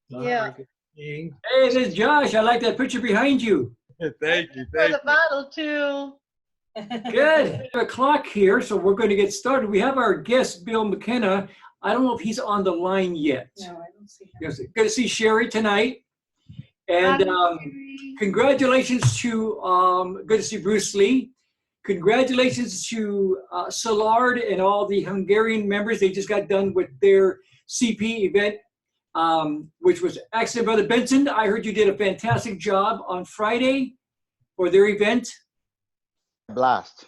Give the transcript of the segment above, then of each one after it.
Yeah. Hey, this is Josh. I like that picture behind you. Thank you. For the bottle too. Good. 5 o'clock here, so we're going to get started. We have our guest, Bill McKenna. I don't know if he's on the line yet. No, I don't see him. Yes, good to see Sherry tonight. And congratulations to, good to see Bruce Lee. Congratulations to Szilard and all the Hungarian members. They just got done with their CP event, which was excellent. Brother Benson, I heard you did a fantastic job on Friday for their event. Blast.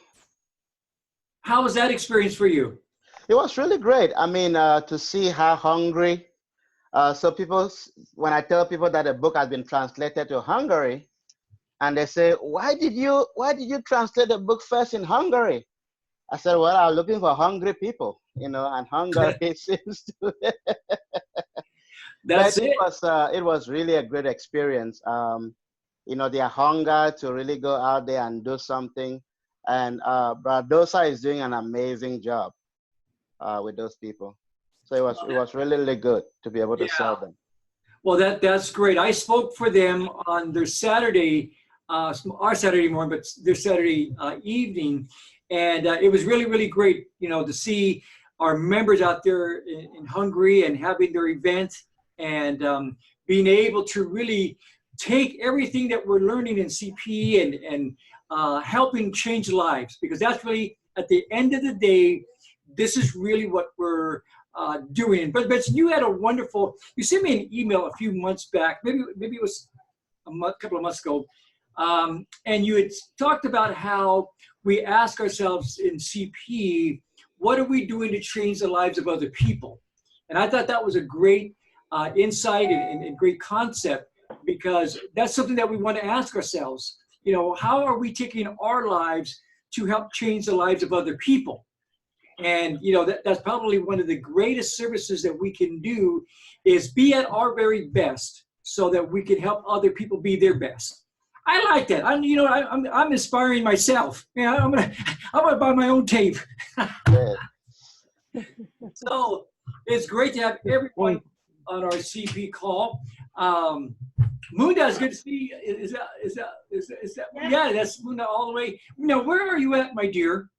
How was that experience for you? It was really great. I mean, to see how hungry. So people, when I tell people that a book has been translated to Hungary, and they say, why did you translate the book first in Hungary? I said, well, I'm looking for hungry people, you know, and Hungary seems to. That's it. It was really a great experience. You know, their hunger to really go out there and do something. And Bradosa is doing an amazing job with those people. So it was really, really good to be able to serve them. Well, that's great. I spoke for them on their Saturday, our Saturday morning, but their Saturday evening. And it was really, really great, you know, to see our members out there in Hungary and having their event and being able to really take everything that we're learning in CP and helping change lives, because that's really, at the end of the day, this is really what we're doing. But you had a wonderful, you sent me an email a few months back, maybe it was a couple of months ago, and you had talked about how we ask ourselves in CP, what are we doing to change the lives of other people? And I thought that was a great insight and great concept, because that's something that we want to ask ourselves. You know, how are we taking our lives to help change the lives of other people? And, you know, that's probably one of the greatest services that we can do, is be at our very best so that we can help other people be their best. I like that. I'm inspiring myself. Yeah, I'm gonna buy my own tape. So it's great to have everyone on our CP call. Munda, it's good to see. Is that? Yeah, that's Munda all the way. Now, where are you at, my dear?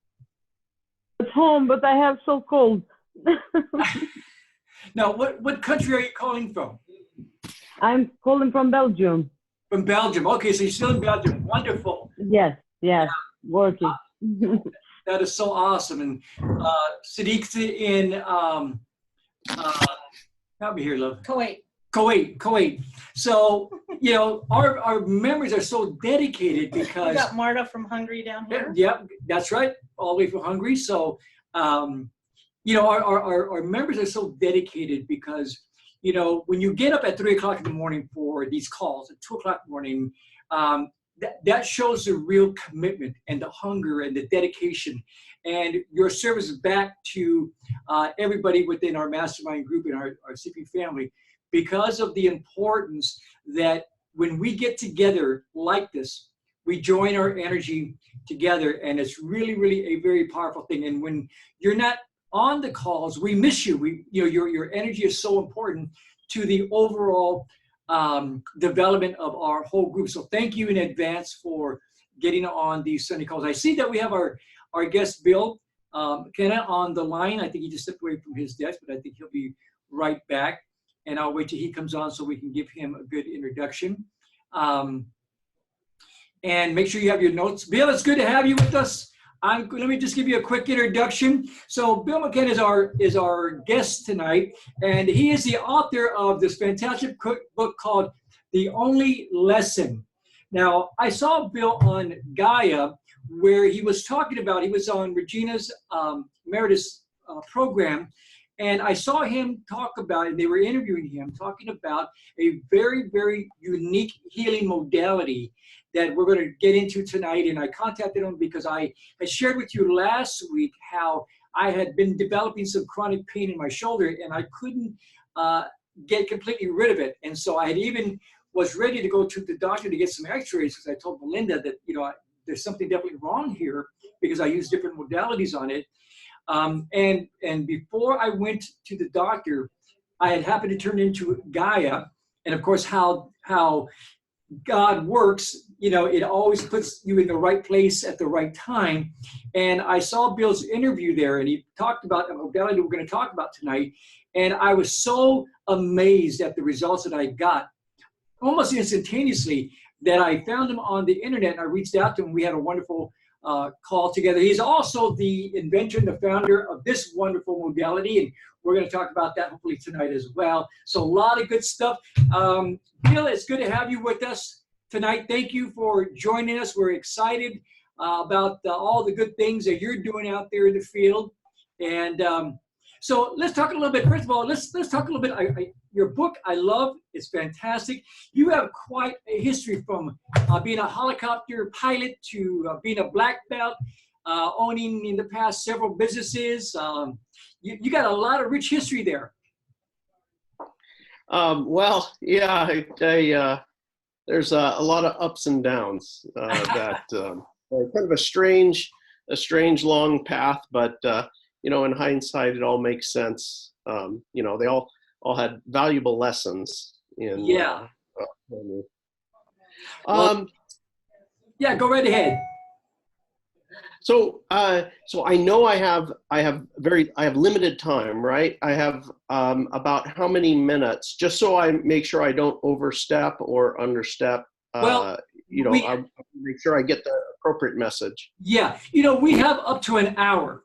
At home, but I have so cold. Now, what country are you calling from? I'm calling from Belgium. From Belgium. Okay, so you're still in Belgium. Wonderful. Yes, working. That is so awesome. And Sadiq's in, help me here, love. Kuwait. So, you know, our members are so dedicated because... We got Marta from Hungary down here. Yep, that's right. All the way from Hungary. So, you know, our members are so dedicated because, you know, when you get up at 3 o'clock in the morning for these calls, at 2 o'clock in the morning, that shows the real commitment and the hunger and the dedication and your service back to everybody within our mastermind group and our CP family, because of the importance that when we get together like this, we join our energy together, and it's really, really a very powerful thing. And when you're not on the calls, we miss you. You know, your energy is so important to the overall development of our whole group. So thank you in advance for getting on these Sunday calls. I see that we have our guest Bill McKenna on the line. I think he just stepped away from his desk, but I think he'll be right back. And I'll wait till he comes on so we can give him a good introduction. And make sure you have your notes. Bill, it's good to have you with us. Let me just give you a quick introduction. So Bill McKenna is our guest tonight, and he is the author of this fantastic book called The Only Lesson. Now, I saw Bill on Gaia, where he was talking about, he was on Regina's Meredith's program, and I saw him talk about, and they were interviewing him, talking about a very, very unique healing modality that we're going to get into tonight. And I contacted him because I had shared with you last week how I had been developing some chronic pain in my shoulder, and I couldn't get completely rid of it. And so I had even was ready to go to the doctor to get some x-rays, because I told Melinda that, you know, there's something definitely wrong here because I use different modalities on it. And before I went to the doctor, I had happened to turn into Gaia, and of course how God works, it always puts you in the right place at the right time. And I saw Bill's interview there, and he talked about the modality we're going to talk about tonight. And I was so amazed at the results that I got almost instantaneously that I found him on the internet, and I reached out to him. We had a wonderful call together. He's also the inventor and the founder of this wonderful modality, and we're going to talk about that hopefully tonight as well. So a lot of good stuff. Bill, it's good to have you with us tonight. Thank you for joining us. We're excited about all the good things that you're doing out there in the field. And so let's talk a little bit. First of all, let's talk a little bit. Your book, I love. It's fantastic. You have quite a history from being a helicopter pilot to being a black belt, owning in the past several businesses. You got a lot of rich history there. Well, yeah, there's a lot of ups and downs. That kind of a strange long path, but in hindsight, it all makes sense. They all had valuable lessons in. Yeah. Yeah, go right ahead. So I know I have limited time, right? I have about how many minutes, just so I make sure I don't overstep or understep. I make sure I get the appropriate message. Yeah, we have up to an hour,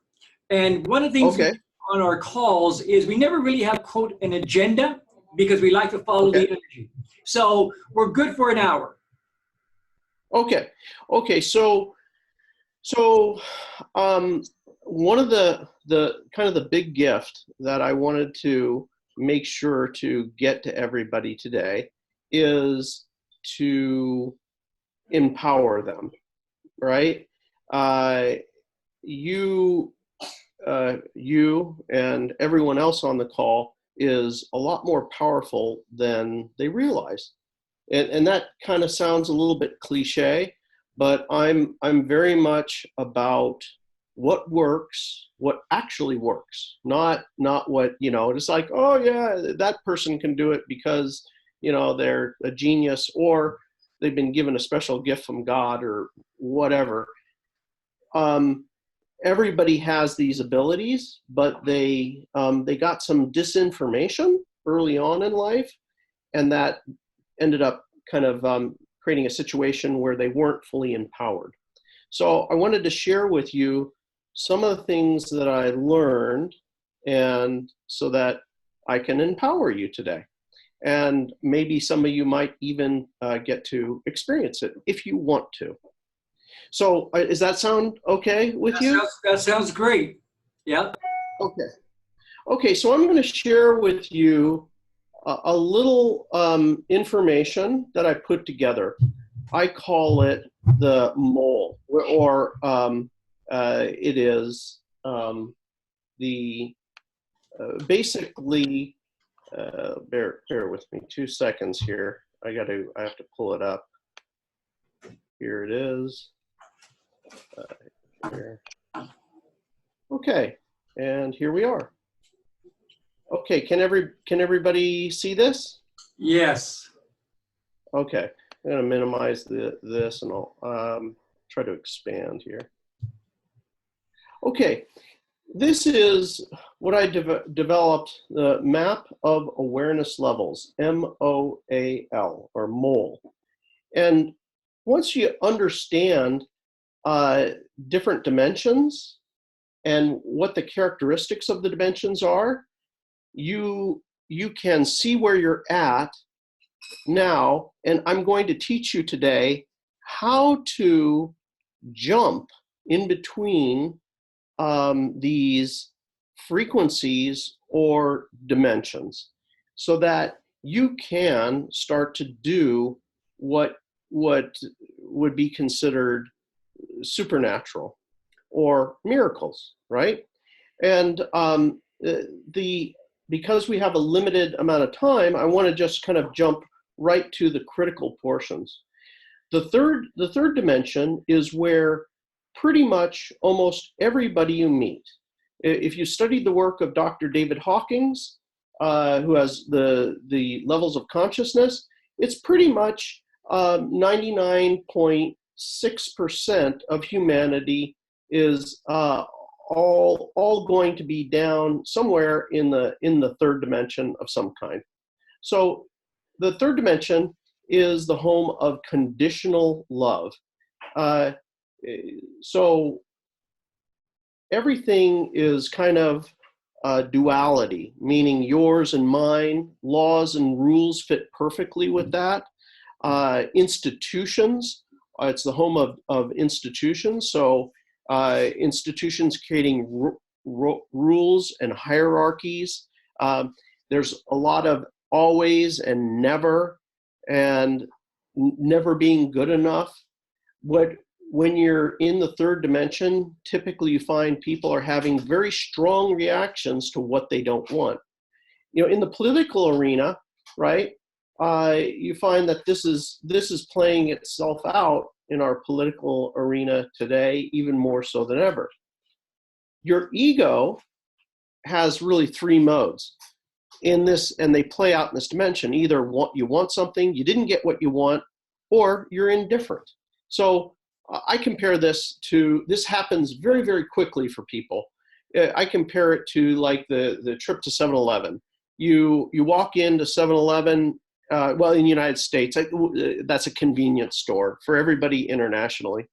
and one of the things we do on our calls is we never really have, quote, an agenda, because we like to follow the energy. So we're good for an hour. Okay. So one of the kind of the big gift that I wanted to make sure to get to everybody today is to empower them, right? You and everyone else on the call is a lot more powerful than they realize. And that kind of sounds a little bit cliche, but I'm very much about what works, what actually works, not what, it's like, oh yeah, that person can do it because, they're a genius or they've been given a special gift from God or whatever. Everybody has these abilities, but they got some disinformation early on in life, and that ended up kind of creating a situation where they weren't fully empowered. So I wanted to share with you some of the things that I learned, and so that I can empower you today. And maybe some of you might even get to experience it if you want to. So does that sound okay with you? That sounds great. Yeah. Okay, so I'm going to share with you a little information that I put together. I call it the mole, or it is the basically. Bear with me 2 seconds here. I have to pull it up. Here it is. Here. Okay, and here we are. Okay, can everybody see this? Yes. Okay, I'm going to minimize this, and I'll try to expand here. Okay, this is what I developed, the map of awareness levels, MOAL, or MOLE. And once you understand different dimensions and what the characteristics of the dimensions are, you can see where you're at now. And I'm going to teach you today how to jump in between these frequencies or dimensions, so that you can start to do what would be considered supernatural or miracles, right? And because we have a limited amount of time, I want to just kind of jump right to the critical portions. The third dimension is where pretty much almost everybody you meet. If you studied the work of Dr. David Hawkins, who has the levels of consciousness, it's pretty much 99.6% of humanity is all going to be down somewhere in the third dimension of some kind. So the third dimension is the home of conditional love. So everything is kind of duality, meaning yours and mine. Laws and rules fit perfectly with that. Institutions, it's the home of institutions. So institutions creating rules and hierarchies. There's a lot of always and never being good enough. When you're in the third dimension, typically you find people are having very strong reactions to what they don't want. You know, in the political arena, right? You find that this is playing itself out in our political arena today, even more so than ever. Your ego has really three modes in this, and they play out in this dimension. Either you want something, you didn't get what you want, or you're indifferent. So I compare this happens very, very quickly for people. I compare it to like the trip to 7-Eleven. You walk into 7-Eleven, well, in the United States, that's a convenience store for everybody internationally.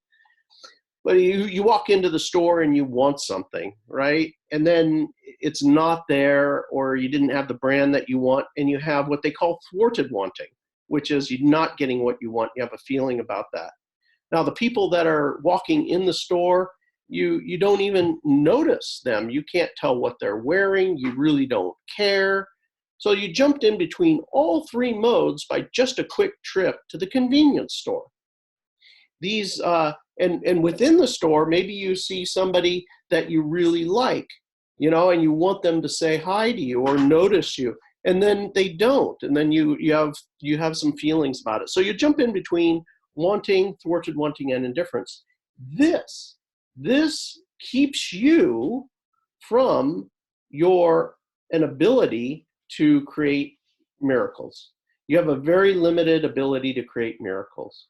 But you walk into the store and you want something, right? And then it's not there, or you didn't have the brand that you want, and you have what they call thwarted wanting, which is you're not getting what you want. You have a feeling about that. Now, the people that are walking in the store, you don't even notice them. You can't tell what they're wearing. You really don't care. So you jumped in between all three modes by just a quick trip to the convenience store. These and within the store, maybe you see somebody that you really like, you know, and you want them to say hi to you or notice you, and then they don't, and then you have some feelings about it. So you jump in between wanting, thwarted wanting, and indifference. This keeps you from an ability to create miracles. You have a very limited ability to create miracles.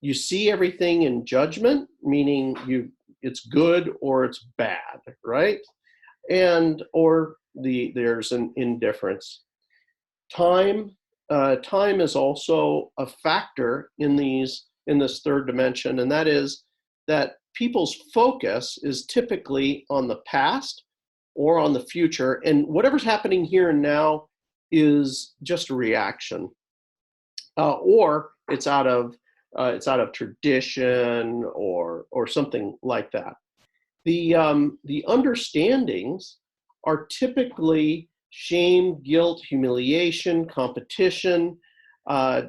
You see everything in judgment, meaning it's good or it's bad, right? Or there's an indifference. Time is also a factor in this third dimension, and that is that people's focus is typically on the past or on the future, and whatever's happening here and now is just a reaction, or it's out of tradition or something like that. The understandings are typically shame, guilt, humiliation, competition,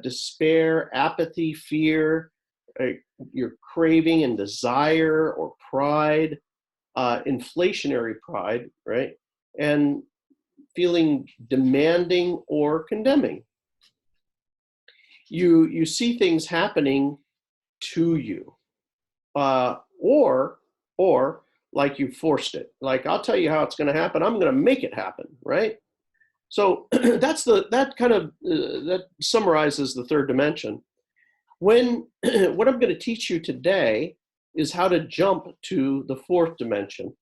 despair, apathy, fear, your craving and desire or pride, inflationary pride, right? And feeling demanding or condemning. You see things happening to you, or like you forced it. Like, I'll tell you how it's going to happen. I'm going to make it happen, right? So that summarizes the third dimension. What I'm going to teach you today is how to jump to the fourth dimension.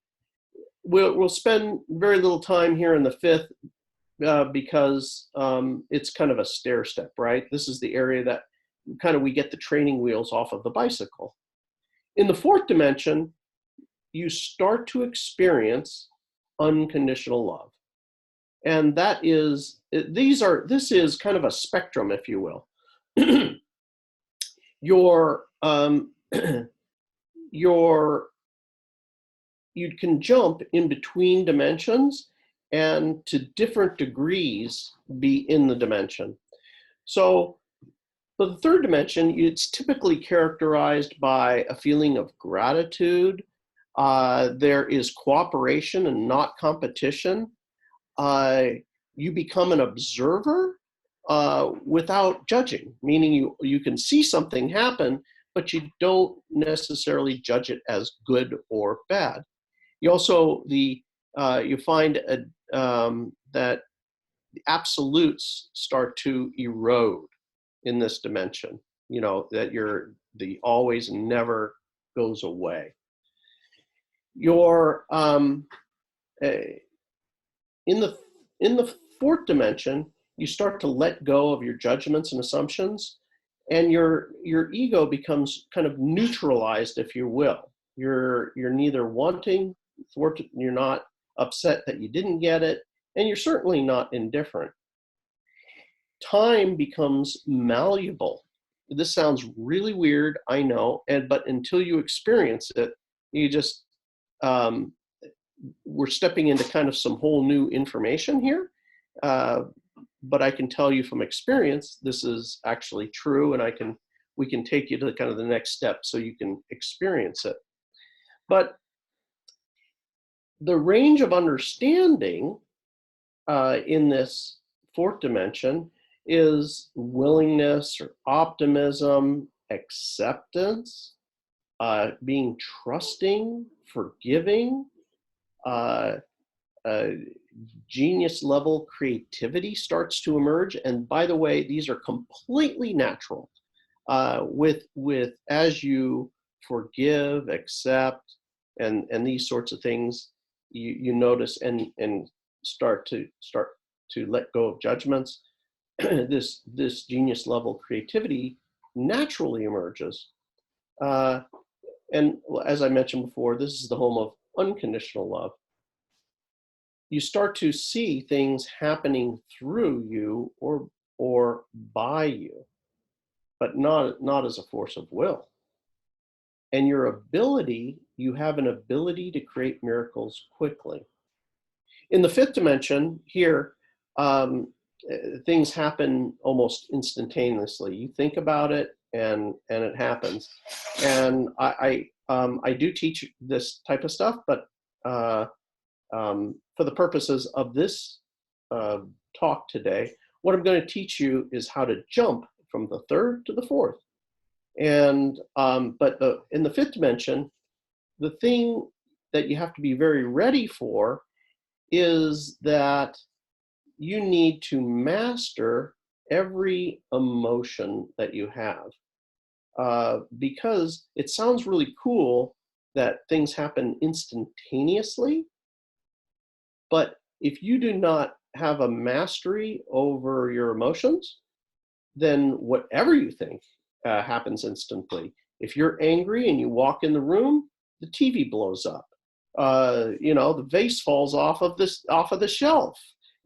We'll spend very little time here in the fifth because it's kind of a stair step, right? This is the area that we get the training wheels off of the bicycle. In the fourth dimension, you start to experience unconditional love. And this is kind of a spectrum, if you will. You can jump in between dimensions and to different degrees be in the dimension. So for the third dimension, it's typically characterized by a feeling of gratitude. There is cooperation and not competition. You become an observer without judging, meaning you can see something happen, but you don't necessarily judge it as good or bad. You also you find that absolutes start to erode in this dimension. You know, that the always and never goes away. Your in the fourth dimension, you start to let go of your judgments and assumptions, and your ego becomes kind of neutralized, if you will. You're neither wanting, you're not upset that you didn't get it, and you're certainly not indifferent. Time becomes malleable. This sounds really weird, I know, but until you experience it, you just we're stepping into kind of some whole new information here. But I can tell you from experience, this is actually true, and we can take you to kind of the next step so you can experience it. But the range of understanding in this fourth dimension is willingness or optimism, acceptance, being trusting, forgiving, genius level creativity starts to emerge. And by the way, these are completely natural. With as you forgive, accept, and these sorts of things, you notice and start to let go of judgments. this genius level creativity naturally emerges. And as I mentioned before, this is the home of unconditional love. You start to see things happening through you or by you, but not as a force of will. And you have an ability to create miracles quickly. In the fifth dimension here, things happen almost instantaneously. You think about it and it happens. And I do teach this type of stuff, but for the purposes of this talk today, what I'm going to teach you is how to jump from the third to the fourth. And but in the fifth dimension, the thing that you have to be very ready for is that you need to master every emotion that you have, because it sounds really cool that things happen instantaneously. But if you do not have a mastery over your emotions, then whatever you think happens instantly. If you're angry and you walk in the room, the TV blows up. The vase falls off of the shelf,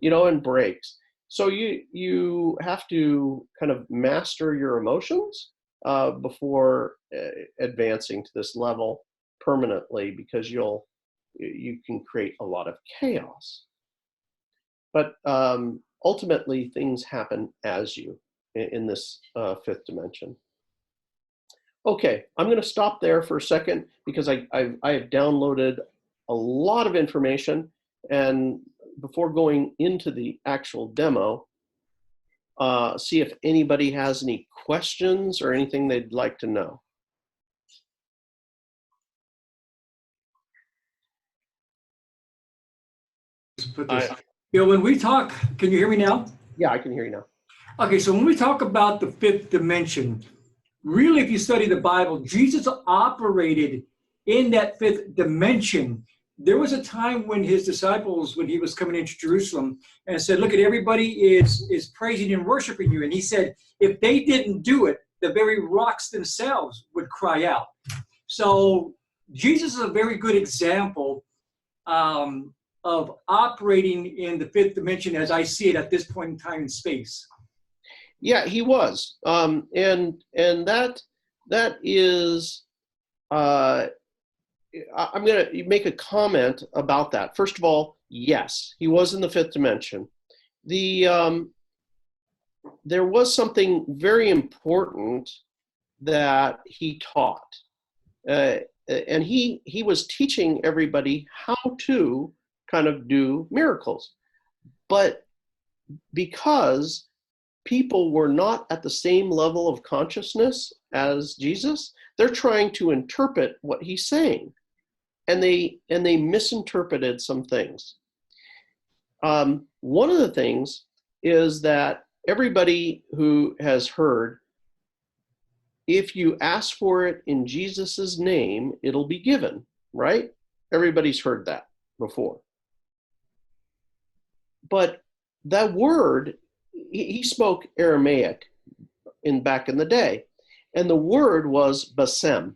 and breaks. So you have to kind of master your emotions before advancing to this level permanently, because you can create a lot of chaos. But ultimately, things happen as you in this fifth dimension. Okay, I'm going to stop there for a second because I have downloaded a lot of information, and before going into the actual demo, see if anybody has any questions or anything they'd like to know. When we talk, can you hear me now? Yeah, I can hear you now. Okay, so when we talk about the fifth dimension, really, if you study the Bible, Jesus operated in that fifth dimension. There was a time when his disciples, when he was coming into Jerusalem, and said, look, everybody is praising and worshiping you. And he said, if they didn't do it, the very rocks themselves would cry out. So Jesus is a very good example of operating in the fifth dimension as I see it at this point in time in space. Yeah, he was. And that is, I'm going to make a comment about that. First of all, yes, he was in the fifth dimension. There was something very important that he taught. And he was teaching everybody how to kind of do miracles. But because people were not at the same level of consciousness as Jesus, they're trying to interpret what he's saying. And they misinterpreted some things. One of the things is that everybody who has heard, if you ask for it in Jesus's name, it'll be given, right? Everybody's heard that before. But that word, he spoke Aramaic back in the day, and the word was basem.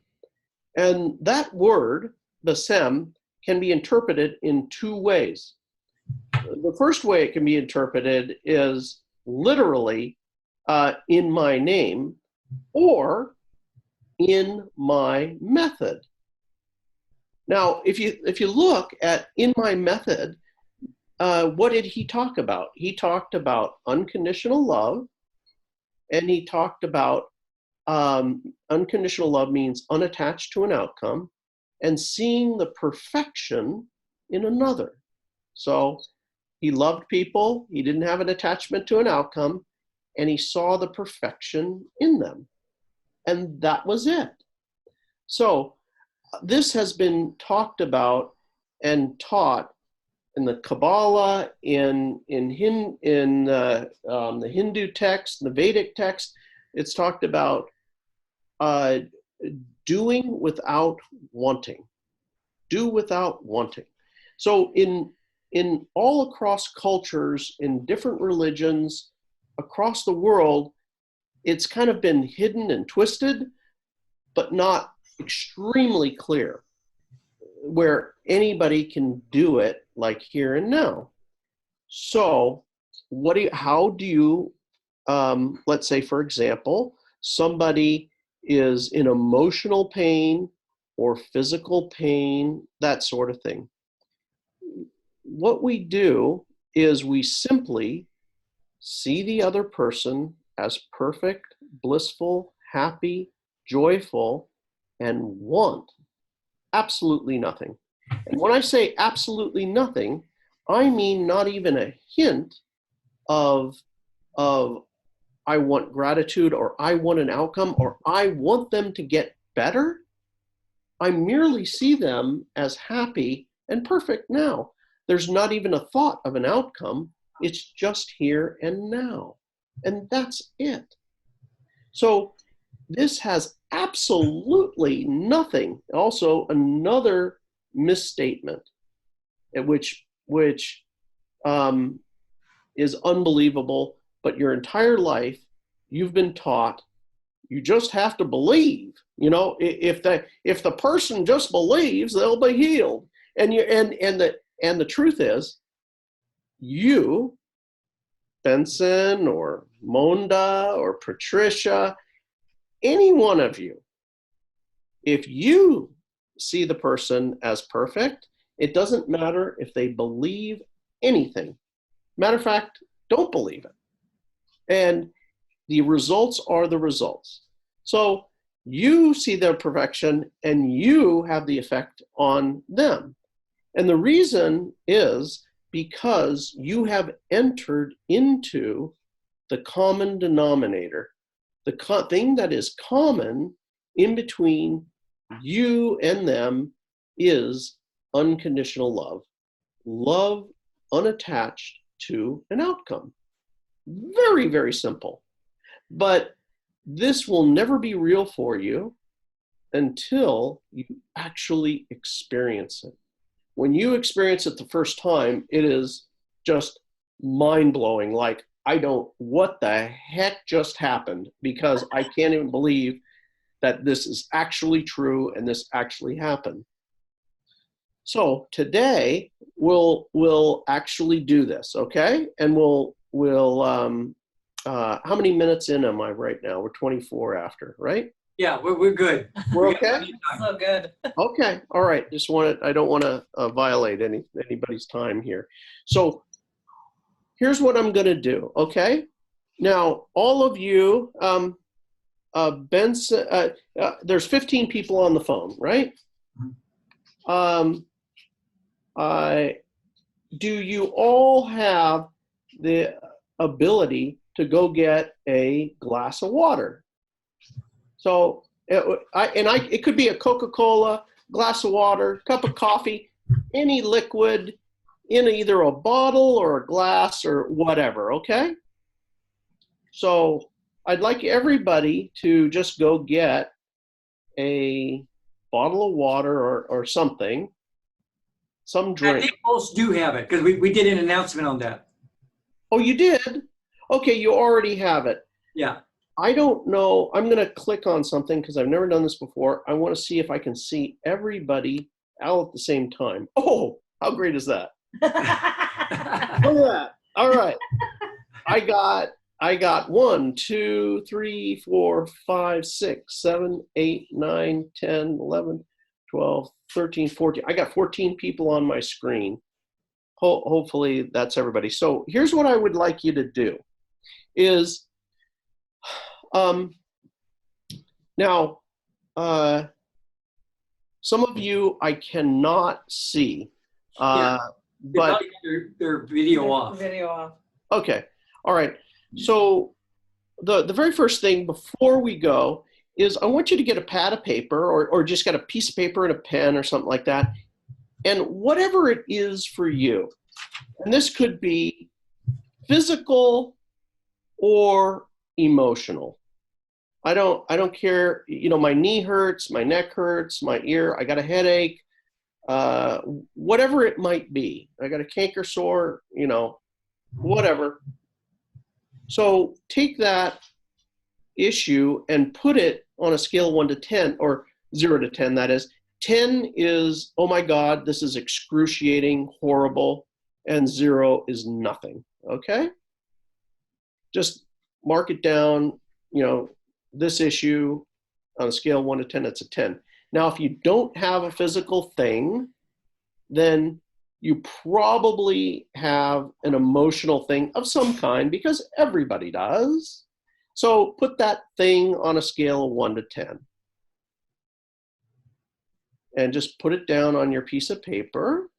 And that word, basem, can be interpreted in two ways. The first way it can be interpreted is literally in my name, or in my method. Now, if you look at in my method, what did he talk about? He talked about unconditional love, and he talked about unconditional love means unattached to an outcome, and seeing the perfection in another. So he loved people, he didn't have an attachment to an outcome, and he saw the perfection in them. And that was it. So this has been talked about and taught in the Kabbalah, in the Hindu text, the Vedic text. It's talked about doing without wanting. Do without wanting. So in all across cultures, in different religions, across the world, it's kind of been hidden and twisted, but not extremely clear, where anybody can do it like here and now. So how do you, let's say, for example, somebody is in emotional pain or physical pain, that sort of thing. What we do is we simply see the other person as perfect, blissful, happy, joyful, and want absolutely nothing. And when I say absolutely nothing, I mean not even a hint of I want gratitude, or I want an outcome, or I want them to get better. I merely see them as happy and perfect now. There's not even a thought of an outcome. It's just here and now. And that's it. So this has absolutely nothing. Also, another misstatement, which is unbelievable. But your entire life, you've been taught you just have to believe. You know, if the person just believes, they'll be healed. And the truth is, you, Benson or Monda or Patricia, any one of you, if you see the person as perfect, it doesn't matter if they believe anything. Matter of fact, don't believe it. And the results are the results. So you see their perfection and you have the effect on them. And the reason is because you have entered into the common denominator, the thing that is common in between you and them is unconditional love. Love unattached to an outcome. Very, very simple. But this will never be real for you until you actually experience it. When you experience it the first time, it is just mind-blowing. Like, what the heck just happened? Because I can't even believe that this is actually true and this actually happened. So today we'll actually do this, okay? And we'll how many minutes in am I right now? We're 24 after, right? Yeah, we're good. We're okay? So good. Okay, all right. I don't want to violate anybody's time here. So here's what I'm going to do, okay? Now, all of you, Benson, there's 15 people on the phone, right? Do you all have the ability to go get a glass of water? So, it could be a Coca-Cola, glass of water, cup of coffee, any liquid in either a bottle or a glass or whatever, okay? So I'd like everybody to just go get a bottle of water or something, some I drink. think most do have it because we did an announcement on that. Oh, you did? Okay, you already have it. Yeah. I don't know. I'm going to click on something because I've never done this before. I want to see if I can see everybody out at the same time. Oh, how great is that? Look at that. All right. I got 1, 2, 3, 4, 5, 6, 7, 8, 9, 10, 11, 12, 13, 14. I got 14 people on my screen. Hopefully that's everybody. So here's what I would like you to do is now some of you I cannot see, Yeah. They but probably got their video off. Video off. okay. All right. So the very first thing before we go is I want you to get a pad of paper or just get a piece of paper and a pen or something like that. And whatever it is for you, and this could be physical or emotional. I don't care, you know, my knee hurts, my neck hurts, my ear, I got a headache, whatever it might be. I got a canker sore, you know, whatever. So take that issue and put it on a scale of 1 to 10, or 0 to 10, that is. 10 is, oh my God, this is excruciating, horrible, and 0 is nothing, okay? Just mark it down, you know, this issue on a scale of 1 to 10, it's a 10. Now, if you don't have a physical thing, then you probably have an emotional thing of some kind because everybody does. So put that thing on a scale of 1 to 10. And just put it down on your piece of paper.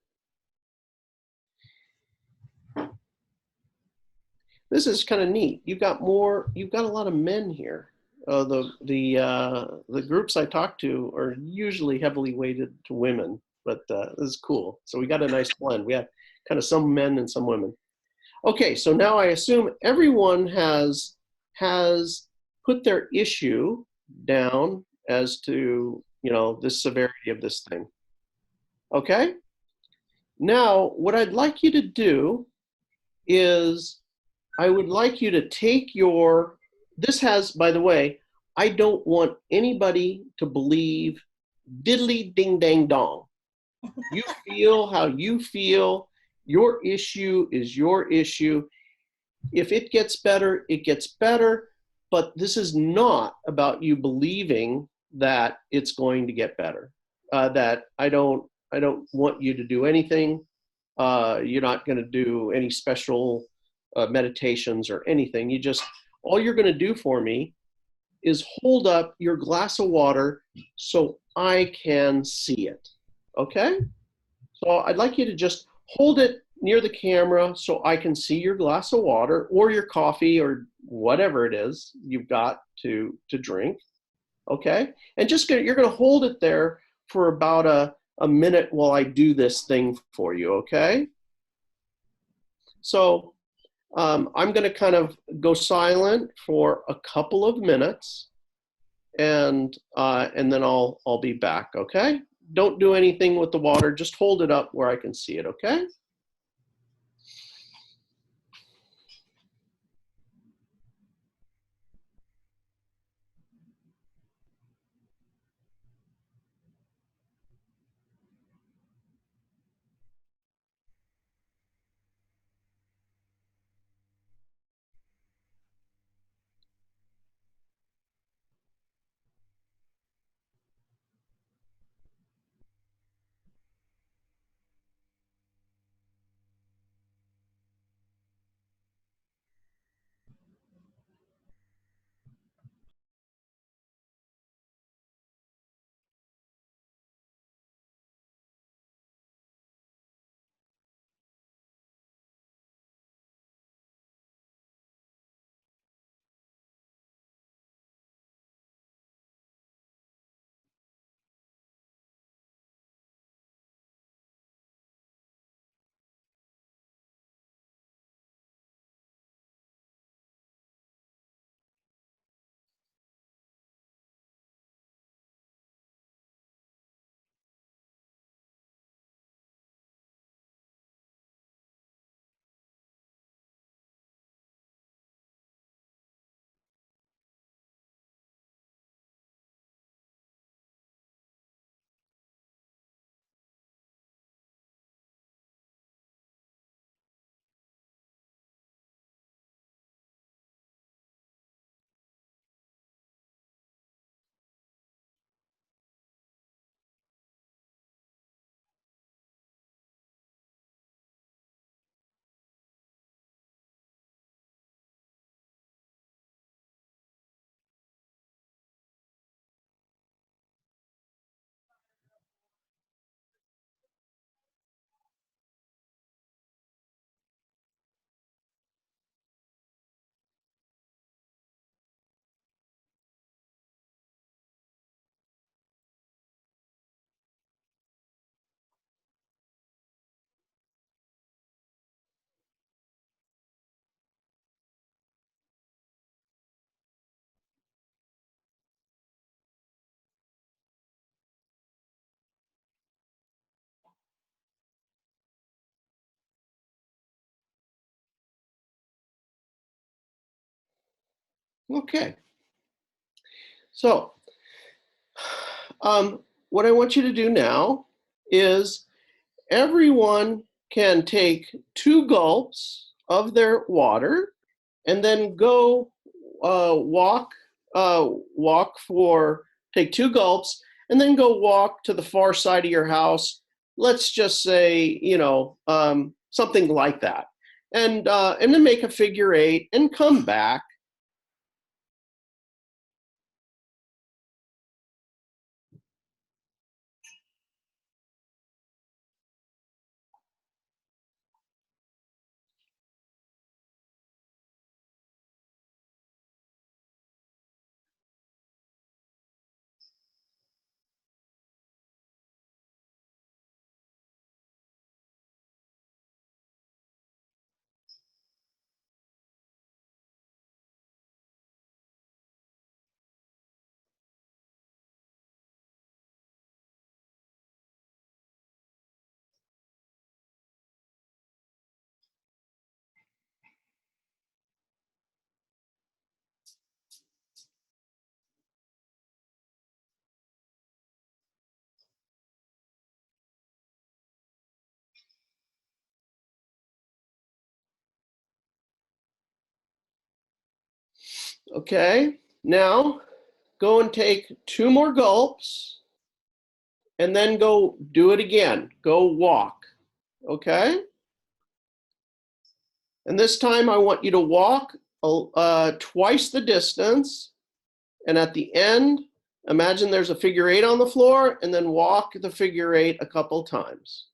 This is kind of neat. You've got a lot of men here. The groups I talk to are usually heavily weighted to women, but this is cool. So we got a nice blend. We have kind of some men and some women. Okay, so now I assume everyone has put their issue down as to, you know, the severity of this thing. Okay? Now, what I'd like you to do is I would like you to take this has, by the way, I don't want anybody to believe diddly ding dang dong. You feel how you feel. Your issue is your issue. If it gets better, it gets better. But this is not about you believing that it's going to get better. That I don't want you to do anything. You're not going to do any special meditations or anything. All you're going to do for me is hold up your glass of water so I can see it. Okay? So I'd like you to just hold it near the camera so I can see your glass of water or your coffee or whatever it is you've got to drink. Okay? And you're going to hold it there for about a minute while I do this thing for you. Okay? So I'm going to kind of go silent for a couple of minutes, and then I'll be back. Okay? Don't do anything with the water. Just hold it up where I can see it. Okay? Okay. So, what I want you to do now is everyone can take 2 gulps of their water and then go walk for, take 2 gulps and then go walk to the far side of your house. Let's just say, something like that. And then make a figure 8 and come back. Okay, now go and take 2 more gulps and then go do it again. Go walk, okay? And this time I want you to walk twice the distance. And at the end, imagine there's a figure 8 on the floor and then walk the figure 8 a couple times.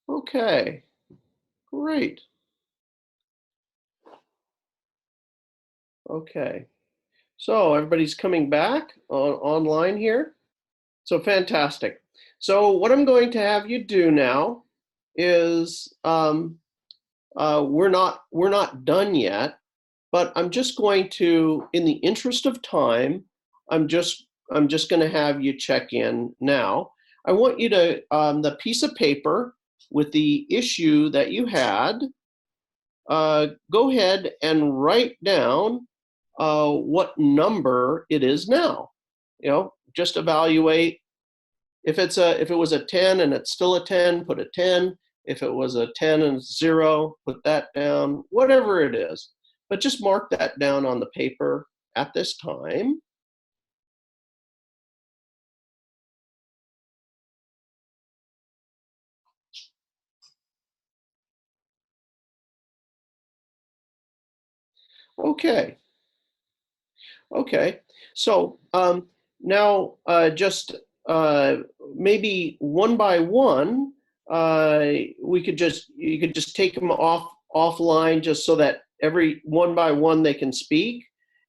Okay, great. Okay, so everybody's coming back online here. So fantastic. So what I'm going to have you do now is we're not done yet, but I'm just going to, in the interest of time, I'm just going to have you check in now. I want you to the piece of paper with the issue that you had. Go ahead and write down what number it is now. Just evaluate. If it was a 10 and it's still a 10, put a 10. If it was a 10 and it's 0, put that down. Whatever it is, but just mark that down on the paper at this time. Okay. Okay. So now just maybe one by one, you could just take them offline just so that every one by one they can speak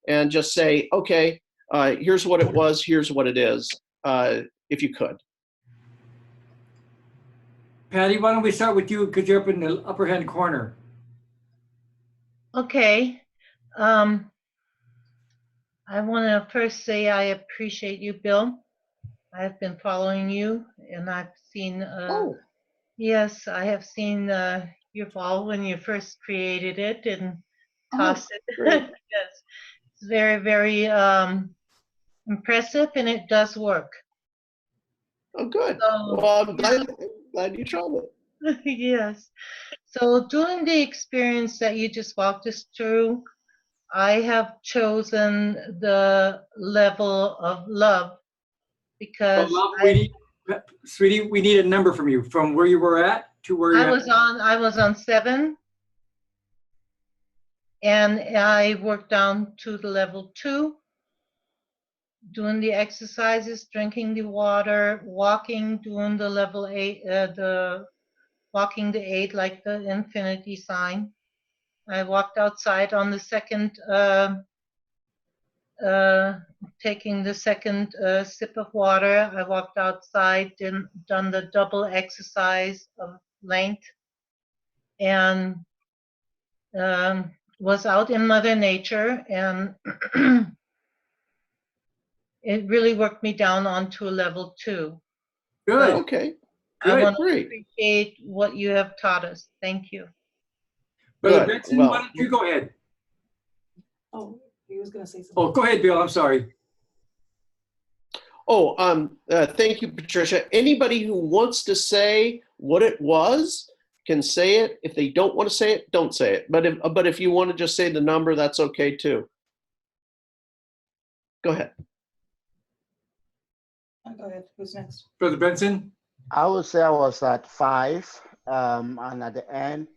and just say, okay, here's what it was, here's what it is, if you could. Patty, why don't we start with you because you're up in the upper hand corner. Okay. I want to first say I appreciate you, Bill. I've been following you, and I've seen. Oh. Yes, I have seen your ball when you first created it and Oh, tossed it. great. Yes. It's very, very impressive, and it does work. Oh, good. So, Well, I'm glad you tried it. yes. So during the experience that you just walked us through, I have chosen the level of love because Love, sweetie, we need a number from you, from where you were at to where I you're at. I was on 7, and I worked down to the level 2, doing the exercises, drinking the water, walking, doing the level 8, the walking the 8 like the infinity sign. I walked outside on the second, taking the second sip of water. I walked outside, done the double exercise of length, and was out in Mother Nature, and it really worked me down onto a level 2. Good, Okay. I good. want to Great. appreciate what you have taught us. Thank you. Brother Good. Benson, Well, why don't you go ahead? Oh, he was gonna say something. Oh, go ahead, Bill. I'm sorry. Thank you, Patricia. Anybody who wants to say what it was can say it. If they don't want to say it, don't say it. But if you want to just say the number, that's okay too. Go ahead. Go ahead. Who's next? Brother Benson? I would say I was at 5, and at the end,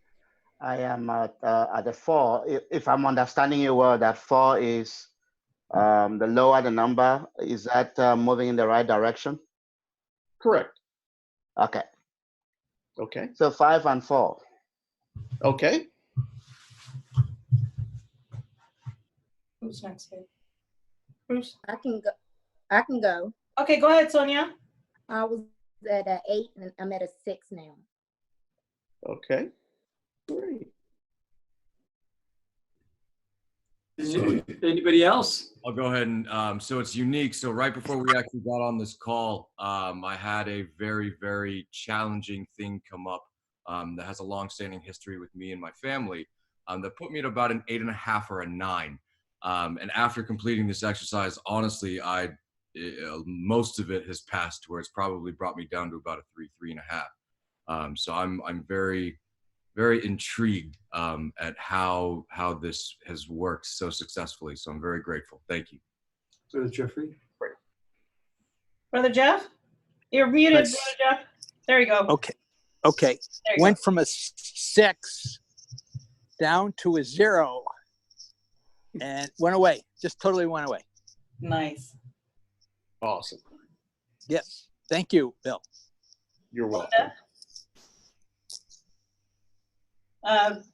I am at the 4. If I'm understanding you well, that 4 is the lower the number. Is that moving in the right direction? Correct. Okay, Okay. so 5 and 4. Okay. Who's next, babe? Bruce? I can go. I can go. Okay, go ahead, Sonia. I was at a 8 and I'm at a 6 now. Okay. Great. Anybody else? I'll go ahead and so it's unique. So right before we actually got on this call, I had a very, very challenging thing come up that has a long-standing history with me and my family that put me at about an 8.5 or a 9. And after completing this exercise, honestly, most of it has passed to where it's probably brought me down to about a 3.5. So I'm very, very intrigued at how this has worked so successfully. So I'm very grateful. Thank you. Brother Jeffrey? Brother Jeff? You're muted, Let's- Brother Jeff. There you go. Okay. There you Went from a 6 down to a 0 and went away. Just totally went away. go. Nice. Awesome. Yes. Thank you, Bill. You're welcome.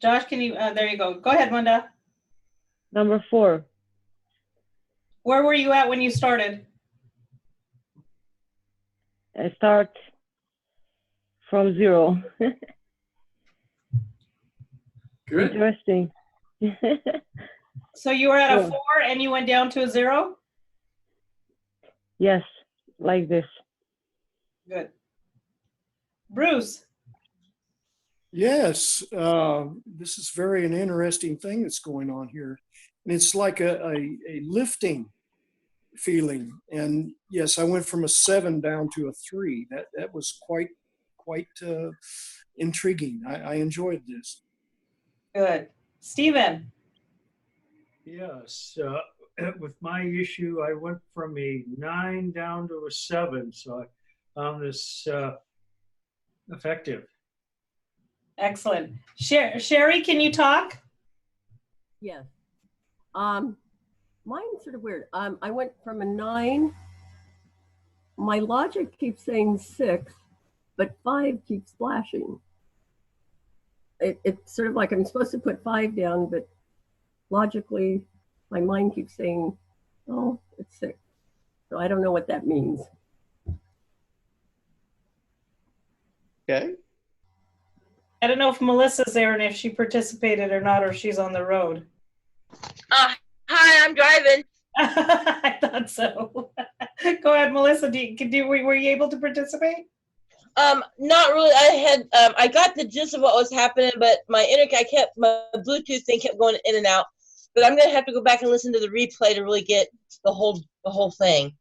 Josh, can you, there you go. Go ahead, Wanda. Number 4. Where were you at when you started? I start from 0. Good. Interesting. So you were at a Sure. 4 and you went down to a 0? Yes, like this. Good. Bruce? Yes, this is very an interesting thing that's going on here. And it's like a lifting feeling. And yes, I went from a 7 down to a 3. That was quite intriguing. I enjoyed this. Good. Stephen? Yes, with my issue, I went from a 9 down to a 7, so I found this effective. Excellent. Sherry, can you talk? Yes. Mine's sort of weird. I went from a 9. My logic keeps saying 6, but 5 keeps flashing. It's sort of like I'm supposed to put 5 down, but logically, my mind keeps saying, oh, it's 6. So I don't know what that means. Okay. I don't know if Melissa's there and if she participated or not, or she's on the road. Hi, I'm driving. I thought so. Go ahead, Melissa. Were you able to participate? Not really. I got the gist of what was happening, but my Bluetooth thing kept going in and out. but I'm gonna have to go back and listen to the replay to really get the whole thing.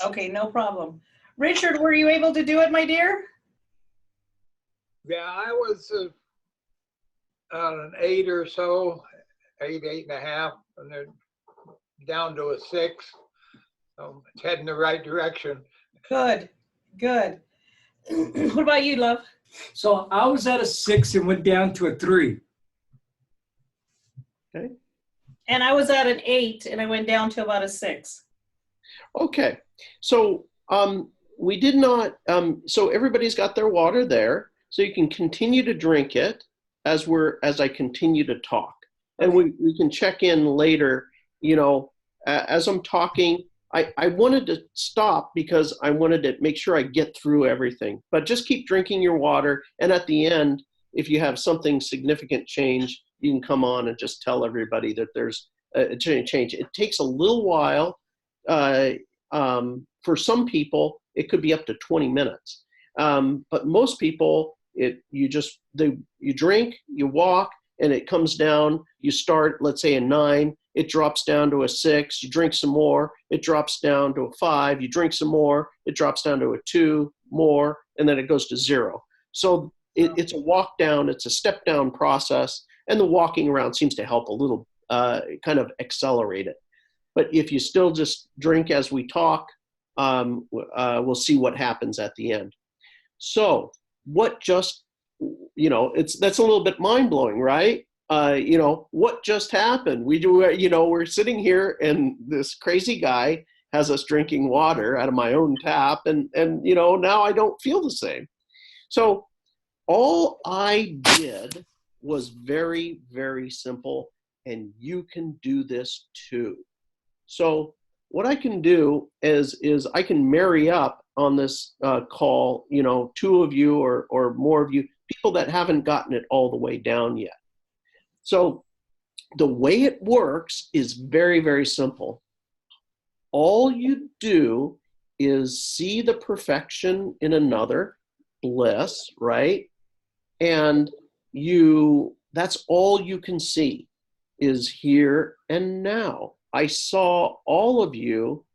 Okay, no problem. Richard, were you able to do it, my dear? Yeah, I was on an 8 or so, 8.5, and then down to a 6. So it's heading the right direction. Good, good. What about you, love? So I was at a 6 and went down to a 3. Okay. And I was at an 8 and I went down to about a 6. Okay. So we did not, so everybody's got their water there. So you can continue to drink it as I continue to talk. And we can check in later, you know, as I'm talking. I wanted to stop because I wanted to make sure I get through everything. But just keep drinking your water. And at the end, if you have something significant change, you can come on and just tell everybody that there's a change. It takes a little while. For some people, it could be up to 20 minutes. But most people, you drink, you walk, and it comes down. You start, let's say, a 9. It drops down to a 6. You drink some more. It drops down to a 5. You drink some more. It drops down to a 2 more, and then it goes to 0. So it's a walk down. It's a step down process, and the walking around seems to help a little, kind of accelerate it. But if you still just drink as we talk, we'll see what happens at the end. So what just, you know, that's a little bit mind blowing, right? You know, what just happened? We're sitting here and this crazy guy has us drinking water out of my own tap, and you know, now I don't feel the same. So all I did was very, very simple, and you can do this too. So what I can do is I can marry up on this call, you know, 2 of you or more of you, people that haven't gotten it all the way down yet. So the way it works is very, very simple. All you do is see the perfection in another, bliss, right? And that's all you can see is here and now. I saw all of you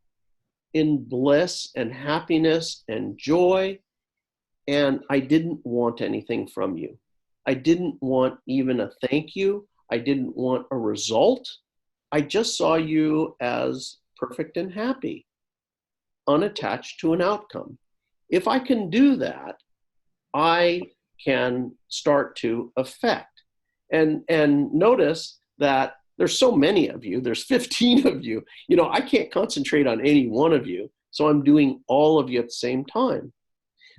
in bliss and happiness and joy, and I didn't want anything from you. I didn't want even a thank you. I didn't want a result. I just saw you as perfect and happy, unattached to an outcome. If I can do that, I can start to affect. And notice that there's so many of you, there's 15 of you, you know, I can't concentrate on any one of you. So I'm doing all of you at the same time.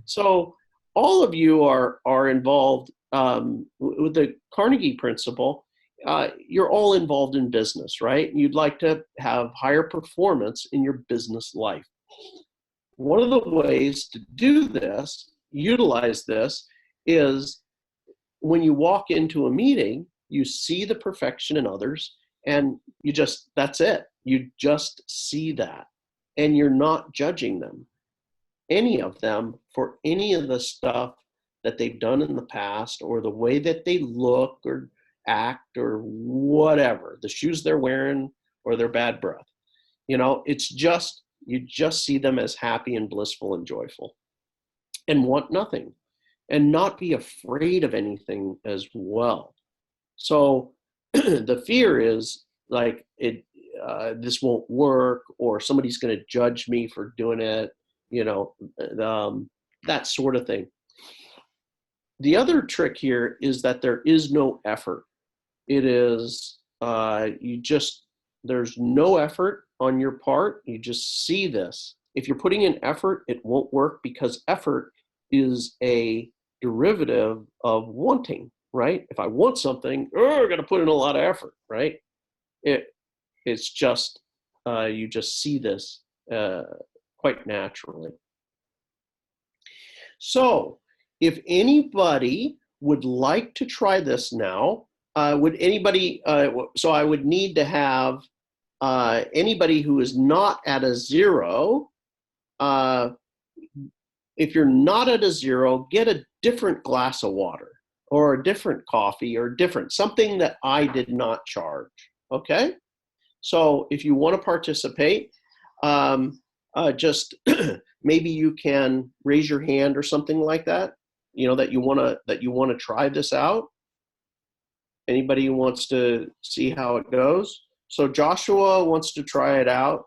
So all of you are involved with the Carnegie principle. You're all involved in business, right? You'd like to have higher performance in your business life. One of the ways to do this, utilize this, is when you walk into a meeting, you see the perfection in others, and that's it. You just see that, and you're not judging them, any of them, for any of the stuff that they've done in the past, or the way that they look or act or whatever, the shoes they're wearing or their bad breath. You know, you just see them as happy and blissful and joyful, and want nothing, and not be afraid of anything as well. So the fear is like, this won't work, or somebody's going to judge me for doing it, you know, that sort of thing. The other trick here is that there is no effort. It is, there's no effort on your part. You just see this. If you're putting in effort, it won't work, because effort is a derivative of wanting, right? If I want something, I got to put in a lot of effort, right? It's just, you just see this quite naturally. So if anybody would like to try this now, would anybody, so I would need to have anybody who is not at a 0. If you're not at a 0, get a different glass of water, or a different coffee, or something that I did not charge, Okay? So if you want to participate, just maybe you can raise your hand or something like that, that you want to try this out. Anybody who wants to see how it goes? So Joshua wants to try it out.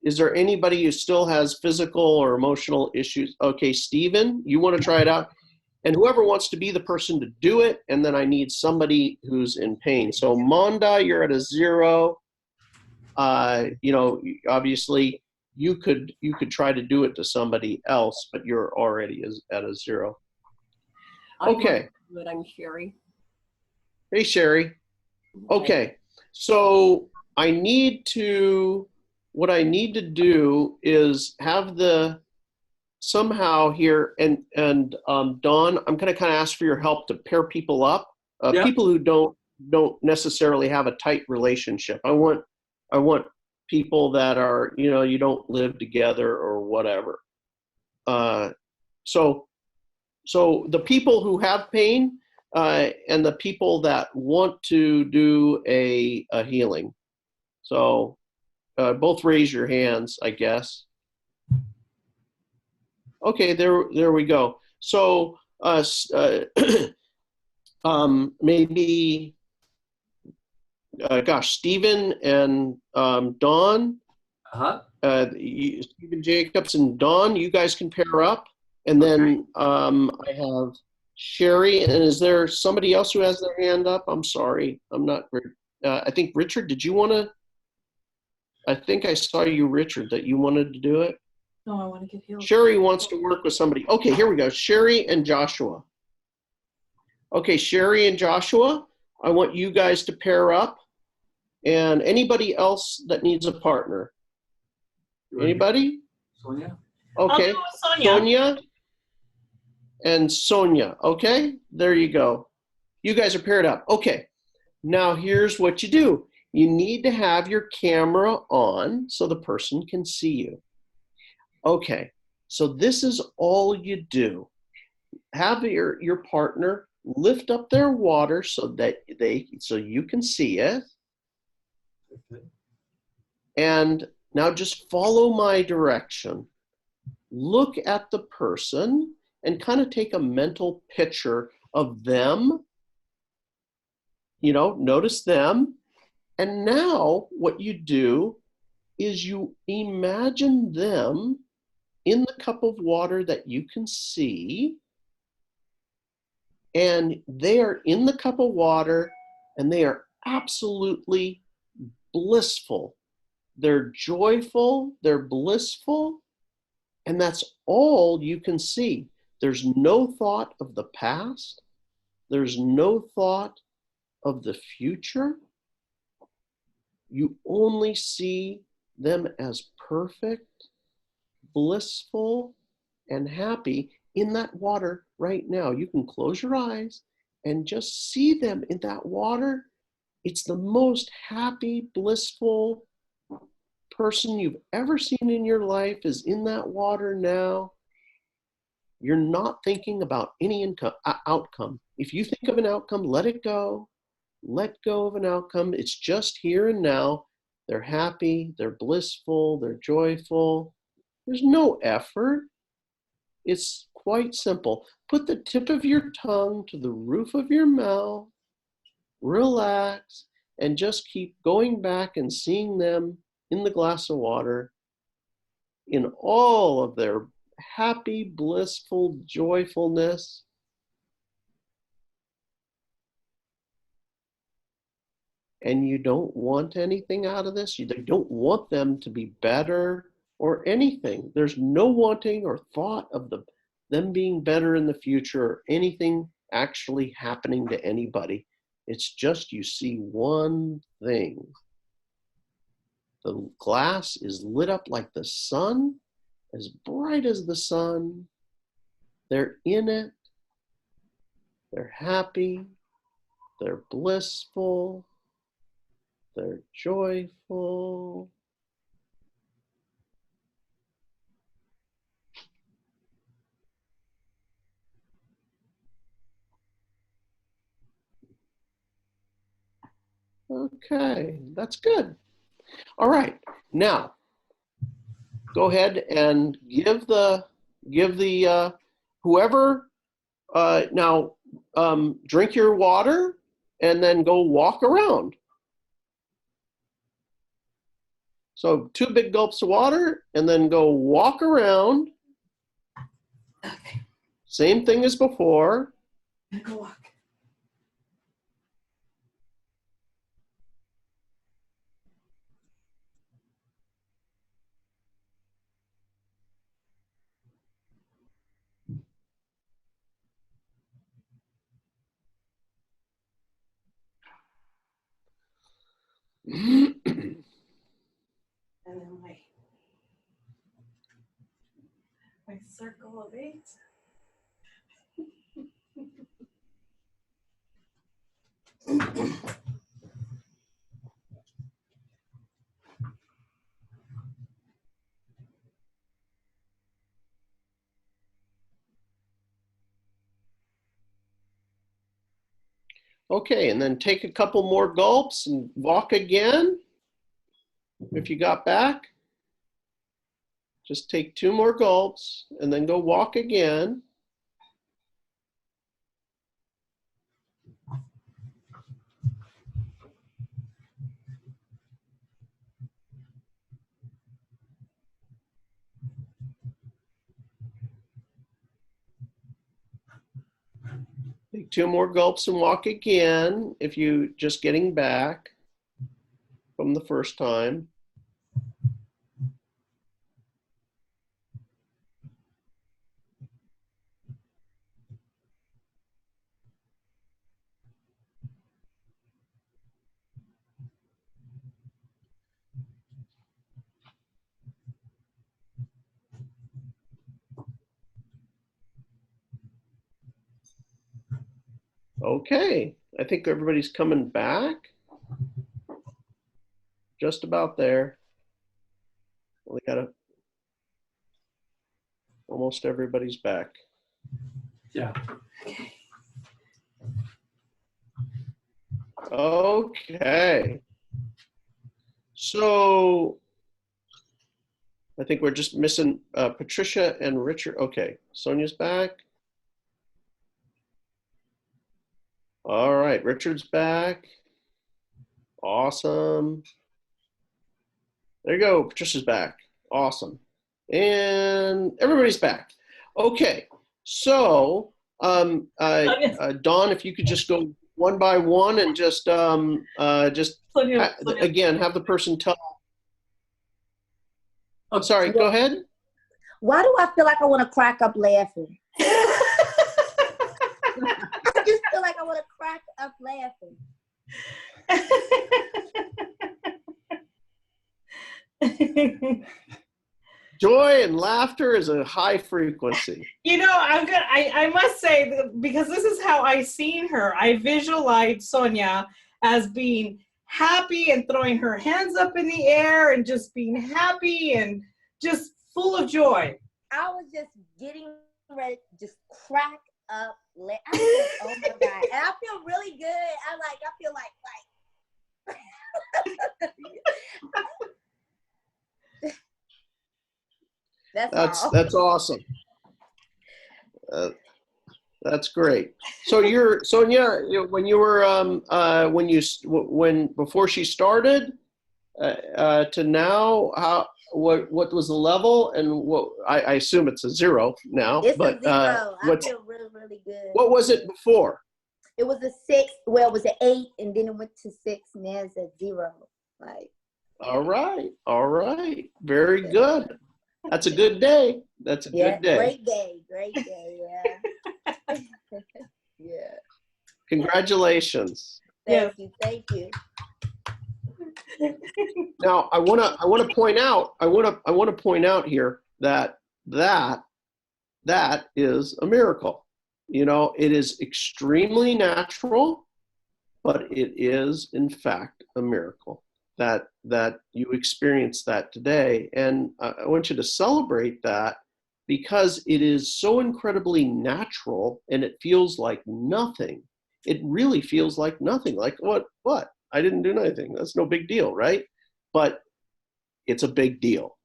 Is there anybody who still has physical or emotional issues? Okay, Stephen, you want to try it out? And whoever wants to be the person to do it, and then I need somebody who's in pain. So Manda, you're at a 0. Obviously you could try to do it to somebody else, but you're already at a 0. Okay. I'm Sherry. Hey, Sherry. Okay. So what I need to do is have somehow here, and Dawn, I'm going to kind of ask for your help to pair people up. Yep. People who don't necessarily have a tight relationship. I want people that are, you don't live together or whatever. So the people who have pain and the people that want to do a healing. So both raise your hands, I guess. Okay, there we go. So maybe, Stephen and Dawn, Stephen Jacobs and Dawn, you guys can pair up. And then I have Sherry, and is there somebody else who has their hand up? I'm sorry, I'm not, I think Richard, did you want to? I think I saw you, Richard, that you wanted to do it. No, I want to get healed. Sherry wants to work with somebody. Okay, here we go. Sherry and Joshua. Okay, Sherry and Joshua, I want you guys to pair up. And anybody else that needs a partner? Anybody? Sonia? Okay. I'll go with Sonia. Sonia and Sonia. Okay, there you go. You guys are paired up. Okay, now here's what you do. You need to have your camera on so the person can see you. Okay, so this is all you do. Have your partner lift up their water so you can see it. And now just follow my direction. Look at the person and kind of take a mental picture of them. Notice them. And now what you do is you imagine them in the cup of water that you can see. And they are in the cup of water and they are absolutely blissful. They're joyful, they're blissful, and that's all you can see. There's no thought of the past. There's no thought of the future. You only see them as perfect, blissful, and happy in that water right now. You can close your eyes and just see them in that water. It's the most happy, blissful person you've ever seen in your life is in that water now. You're not thinking about any outcome. If you think of an outcome, let it go. Let go of an outcome. It's just here and now. They're happy, they're blissful, they're joyful. There's no effort. It's quite simple. Put the tip of your tongue to the roof of your mouth, relax, and just keep going back and seeing them in the glass of water in all of their happy, blissful joyfulness. And you don't want anything out of this. You don't want them to be better or anything. There's no wanting or thought of them being better in the future or anything actually happening to anybody. It's just you see one thing. The glass is lit up like the sun, as bright as the sun. They're in it. They're happy. They're blissful. They're joyful. Okay, that's good. All right, now go ahead and give the whoever now drink your water and then go walk around. So 2 big gulps of water and then go walk around. Okay. Same thing as before. Go walk. And then my circle of 8. Okay, and then take a couple more gulps and walk again. If you got back, just take 2 more gulps and then go walk again. Take 2 more gulps and walk again if you just getting back from the first time. Okay, I think everybody's coming back. Just about there. We got almost everybody's back. Yeah. Okay. So I think we're just missing Patricia and Richard. Okay, Sonia's back. All right, Richard's back. Awesome. There you go, Patricia's back. Awesome. And everybody's back. Okay, so Dawn, if you could just go one by one and just again, have the person tell. I'm sorry, go ahead. Why do I feel like I want to crack up laughing? I just feel like I want to crack up laughing. Joy and laughter is a high frequency. You know, I must say, because this is how I seen her. I visualized Sonia as being happy and throwing her hands up in the air and just being happy and just full of joy. I was just getting ready to just crack up. I was, oh my God. And I feel really good. I feel like That's awesome. That's great. So you're Sonia. When you were when before she started to now, what was the level, and what I assume it's a 0 now. It's but a 0. I feel really, really good. What was it before? It was a 6. Well, it was an 8, and then it went to 6, and now it's a 0. Like. All right. Very good. That's a good day. That's a good day. Great day, yeah. Yeah. Congratulations. Thank you. Now I want to point out here that is a miracle. You know, it is extremely natural, but it is in fact a miracle that you experienced that today. And I want you to celebrate that, because it is so incredibly natural and it feels like nothing. It really feels like nothing. Like what? I didn't do anything. That's no big deal, right? But it's a big deal.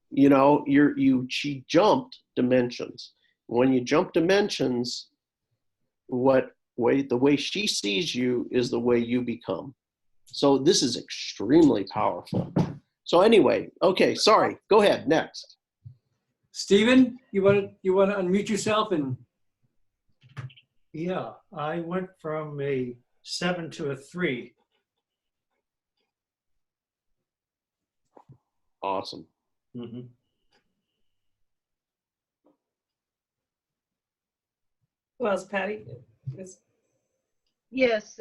She jumped dimensions. When you jump dimensions, the way she sees you is the way you become. So this is extremely powerful. So anyway, okay, sorry. Go ahead. Next. Stephen, you want to unmute yourself and. Yeah, I went from a 7 to a 3. Awesome. Mm-hmm. Who else, Patty? Yes.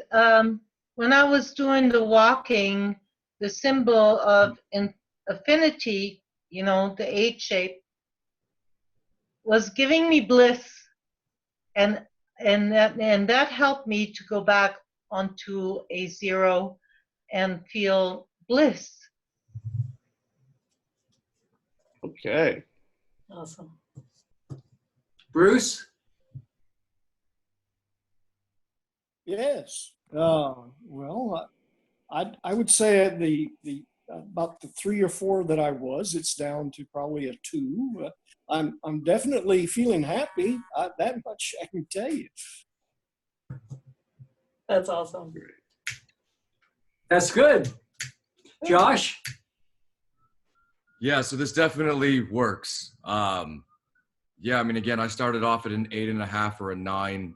When I was doing the walking, the symbol of affinity, the H shape, was giving me bliss, and that helped me to go back onto a 0 and feel bliss. Okay. Awesome. Bruce? Yes. Well, I would say the about the 3 or 4 that I was, it's down to probably a 2. I'm definitely feeling happy. That much I can tell you. That's awesome. That's good. Josh? Yeah, so this definitely works. Yeah, I mean, again, I started off at an 8.5 or a 9,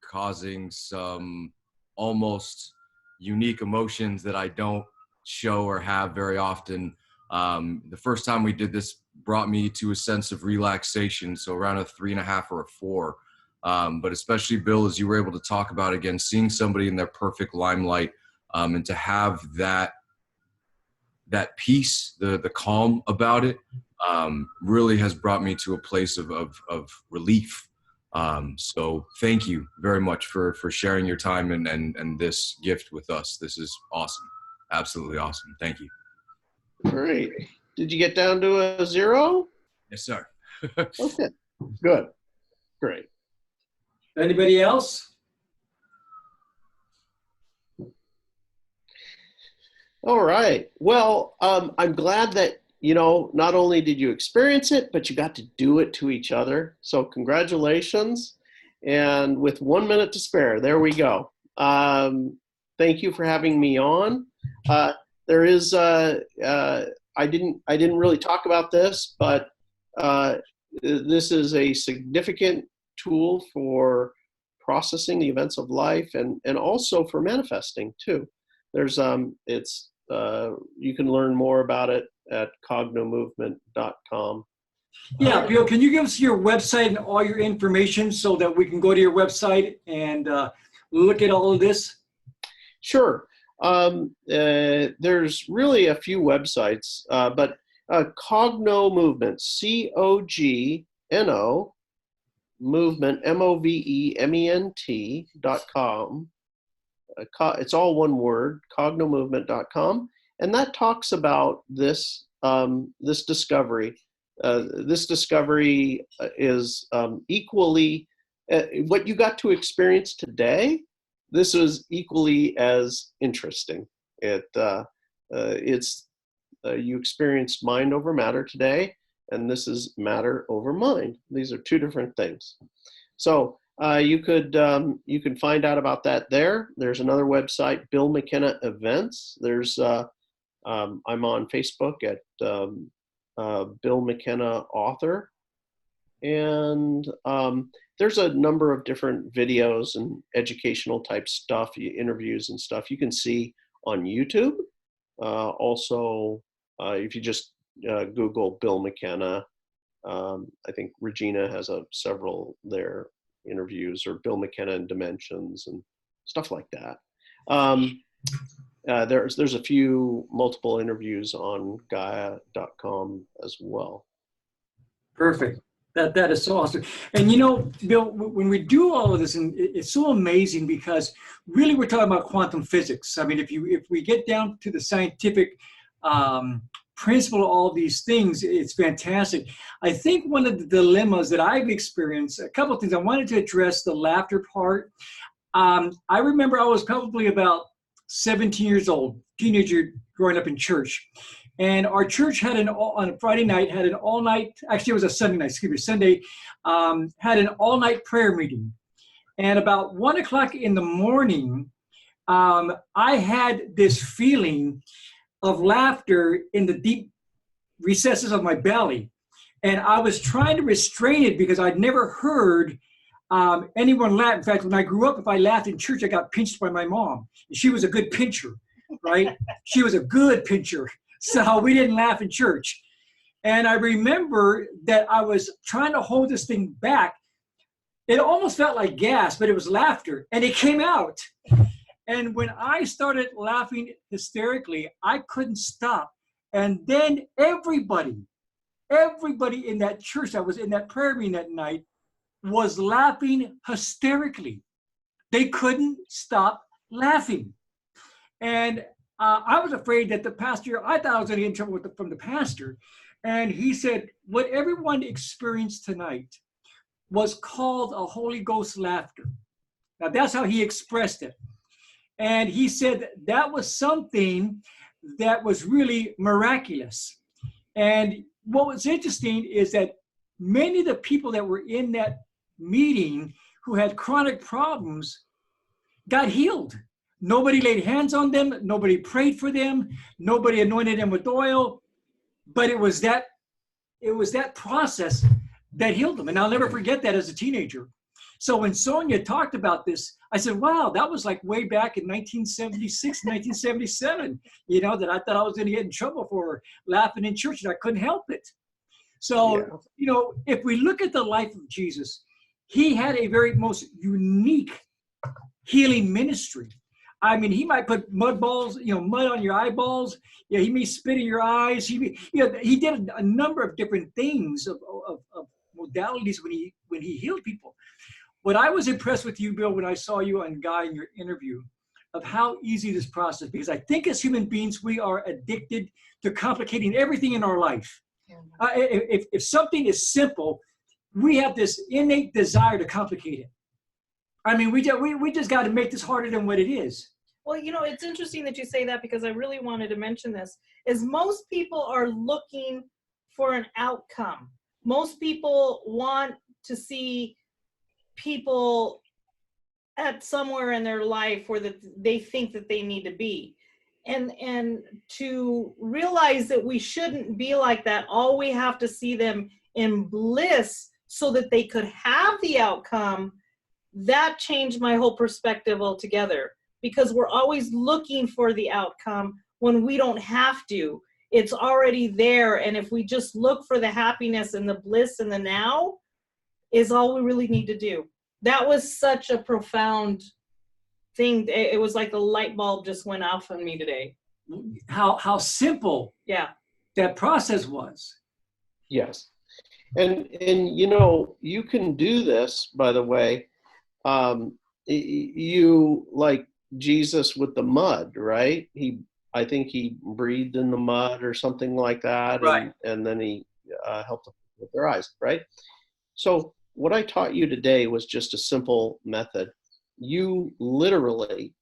causing some almost unique emotions that I don't show or have very often. The first time we did this brought me to a sense of relaxation, so around a 3.5 or a 4. But especially, Bill, as you were able to talk about, again, seeing somebody in their perfect limelight, and to have that peace, the calm about it, really has brought me to a place of relief. So thank you very much for sharing your time and this gift with us. This is awesome. Absolutely awesome. Thank you. Great. Did you get down to a 0? Yes, sir. Okay. Good. Great. Anybody else? All right. Well, I'm glad that, not only did you experience it, but you got to do it to each other. So congratulations. And with 1 minute to spare, there we go. Thank you for having me on. There is, I didn't really talk about this, but this is a significant tool for processing the events of life and also for manifesting too. There's you can learn more about it at cognomovement.com. Yeah, Bill, can you give us your website and all your information so that we can go to your website and look at all of this? Sure. There's really a few websites, but Cogno Movement, COGNO Movement, MOVEMENT.com. It's all one word, cognomovement.com, and that talks about this this discovery. This discovery is equally what you got to experience today. This was equally as interesting. It's you experienced mind over matter today, and this is matter over mind. These are two different things. So you can find out about that there. There's another website, Bill McKenna Events. There's I'm on Facebook at Bill McKenna Author, and there's a number of different videos and educational type stuff, interviews and stuff you can see on YouTube. Also, if you just Google Bill McKenna, I think Regina has several there interviews, or Bill McKenna in Dimensions and stuff like that. There's a few multiple interviews on Gaia.com as well. Perfect. That is so awesome. And Bill, when we do all of this, and it's so amazing because really we're talking about quantum physics. I mean, if we get down to the scientific principle of all these things, it's fantastic. I think one of the dilemmas that I've experienced, a couple of things. I wanted to address the laughter part. I remember I was probably about 17 years old, teenager growing up in church. And our church had on a Friday night, had an all night, actually it was a Sunday night, excuse me, Sunday, had an all night prayer meeting. And about 1 o'clock in the morning, I had this feeling of laughter in the deep recesses of my belly. And I was trying to restrain it because I'd never heard anyone laugh. In fact, when I grew up, if I laughed in church, I got pinched by my mom. She was a good pincher, right? She was a good pincher. So we didn't laugh in church. And I remember that I was trying to hold this thing back. It almost felt like gas, but it was laughter. And it came out. And when I started laughing hysterically, I couldn't stop. And then everybody in that church that was in that prayer meeting that night was laughing hysterically. They couldn't stop laughing. And I was afraid that the pastor, I thought I was going to get in trouble from the pastor. And he said, what everyone experienced tonight was called a Holy Ghost laughter. Now that's how he expressed it. And he said that was something that was really miraculous. And what was interesting is that many of the people that were in that meeting who had chronic problems got healed. Nobody laid hands on them. Nobody prayed for them. Nobody anointed them with oil. But it was that process that healed them. And I'll never forget that as a teenager. So when Sonia talked about this, I said, wow, that was like way back in 1976, 1977, that I thought I was going to get in trouble for laughing in church, and I couldn't help it. So, if we look at the life of Jesus, he had a very most unique healing ministry. I mean, he might put mud on your eyeballs. Yeah, he may spit in your eyes. He did a number of different things of modalities when he healed people. What I was impressed with you, Bill, when I saw you and Guy in your interview, of how easy this process, because I think as human beings, we are addicted to complicating everything in our life. If something is simple, we have this innate desire to complicate it. I mean, we just got to make this harder than what it is. Well, it's interesting that you say that, because I really wanted to mention this, is most people are looking for an outcome. Most people want to see people at somewhere in their life where they think that they need to be. And to realize that we shouldn't be like that, all we have to see them in bliss so that they could have the outcome, that changed my whole perspective altogether. Because we're always looking for the outcome when we don't have to. It's already there. And if we just look for the happiness and the bliss in the now, is all we really need to do. That was such a profound thing. It was like a light bulb just went off on me today. How simple that process was. Yes. And you can do this, by the way. You like Jesus with the mud, right? I think he breathed in the mud or something like that. Right. And then he helped them with their eyes, right? So what I taught you today was just a simple method. You literally,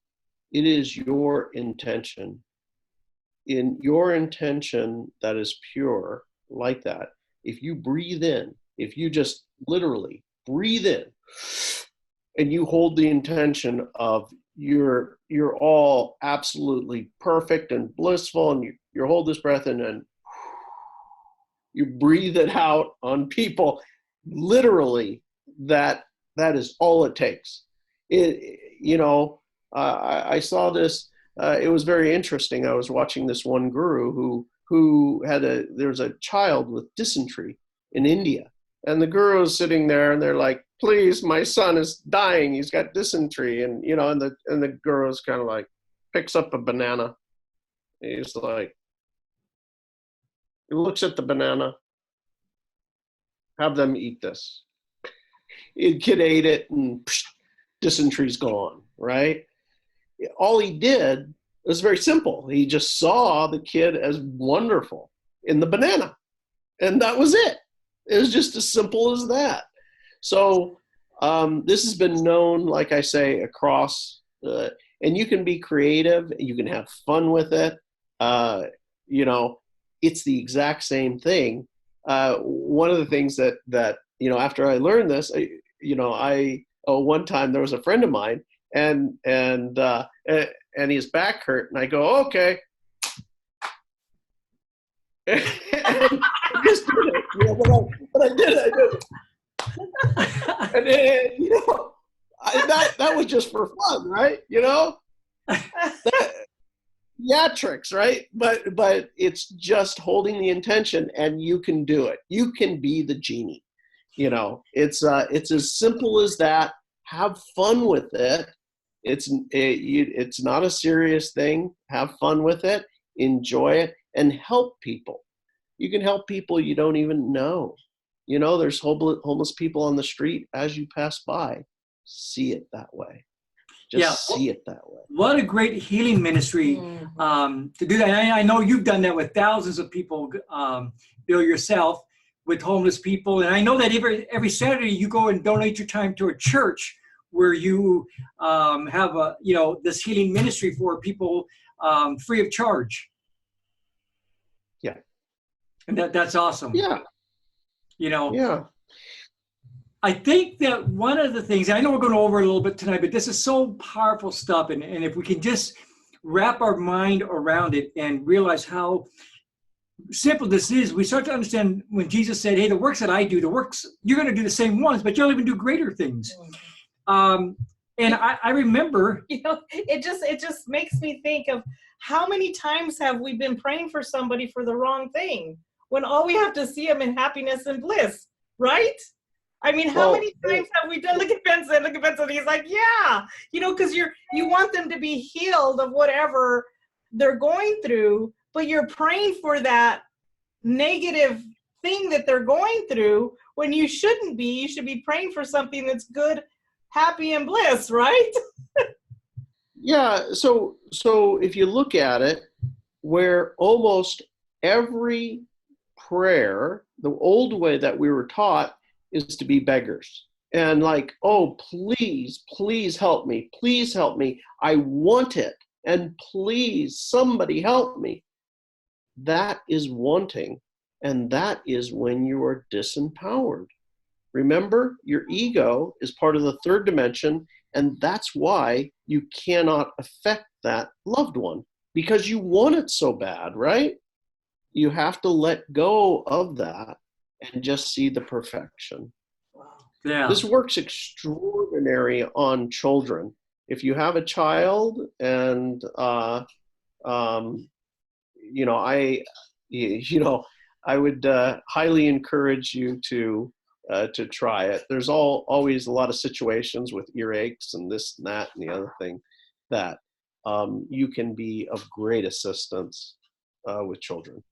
it is your intention. In your intention that is pure, like that, if you breathe in, if you just literally breathe in, and you hold the intention of you're all absolutely perfect and blissful, and you hold this breath in and you breathe it out on people, literally that is all it takes. I saw this, it was very interesting. I was watching this one guru who there was a child with dysentery in India, and the guru is sitting there and they're like, please, my son is dying. He's got dysentery. And, and the guru is kind of like, picks up a banana. He's like, he looks at the banana, have them eat this. The kid ate it and dysentery's gone, right? All he did was very simple. He just saw the kid as wonderful in the banana. And that was it. It was just as simple as that. So this has been known, like I say, across, and and you can be creative. You can have fun with it. You know, it's the exact same thing. One of the things that you know, after I learned this, one time there was a friend of mine, and his back hurt, and I go, okay. And I just did it. You know, but I did it. And then, you know, that was just for fun, right? You know, theatrics, right? But it's just holding the intention, and you can do it. You can be the genie. You know, it's as simple as that. Have fun with it. It's not a serious thing. Have fun with it. Enjoy it, and help people. You can help people you don't even know. You know, there's homeless people on the street as you pass by. See it that way. Just see it that way. What a great healing ministry to do that. And I know you've done that with thousands of people, Bill, yourself, with homeless people. And I know that every Saturday you go and donate your time to a church where you have this healing ministry for people free of charge. Yeah. And that's awesome. Yeah. You know. Yeah. I think that one of the things, I know we're going over a little bit tonight, but this is so powerful stuff. And if we can just wrap our mind around it and realize how simple this is, we start to understand when Jesus said, hey, the works that I do, the works, you're going to do the same ones, but you'll even do greater things. And I remember, you know, it just makes me think of how many times have we been praying for somebody for the wrong thing when all we have to see them in happiness and bliss, right? I mean, how many times have we done, look at Benson, he's like, yeah, you know, because you want them to be healed of whatever they're going through, but you're praying for that negative thing that they're going through when you shouldn't be. You should be praying for something that's good, happy, and bliss, right? Yeah, so if you look at it, where almost every prayer, the old way that we were taught, is to be beggars and like, oh, please help me. Please help me. I want it. And please, somebody help me. That is wanting. And that is when you are disempowered. Remember, your ego is part of the third dimension. And that's why you cannot affect that loved one because you want it so bad, right? You have to let go of that and just see the perfection. Yeah. This works extraordinary on children. If you have a child and, I would highly encourage you to try it. There's always a lot of situations with earaches and this and that and the other thing that you can be of great assistance with children.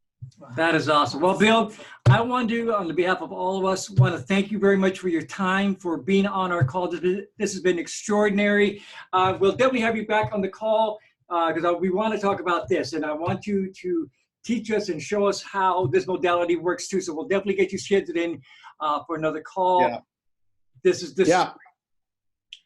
That is awesome. Well, Bill, I want to, on behalf of all of us, want to thank you very much for your time, for being on our call. This has been extraordinary. We'll definitely have you back on the call because we want to talk about this, and I want you to teach us and show us how this modality works too. So we'll definitely get you scheduled in for another call. Yeah. This. Yeah.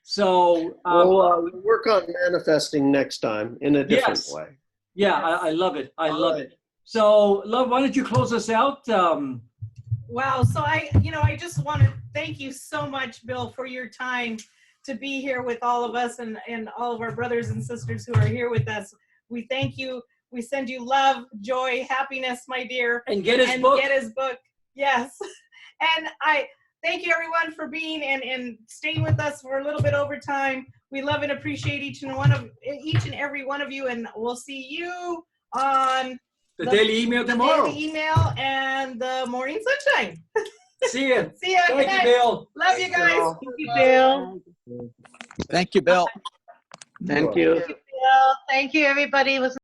So we'll work on manifesting next time in a different way. Yeah, I love it. I love it. So, Love, why don't you close us out? Wow. So I just want to thank you so much, Bill, for your time to be here with all of us and all of our brothers and sisters who are here with us. We thank you. We send you love, joy, happiness, my dear. And get his book. Get his book. Yes. And I thank you, everyone, for being and staying with us for a little bit over time. We love and appreciate each and every one of you. And we'll see you on the Daily Email tomorrow. The Daily Email and the Morning Sunshine. See you. See you. Thank you, Bill. Love you guys. Thank you, Bill. Thank you, Bill. Thank you. Thank you, Bill. Thank you, everybody. It was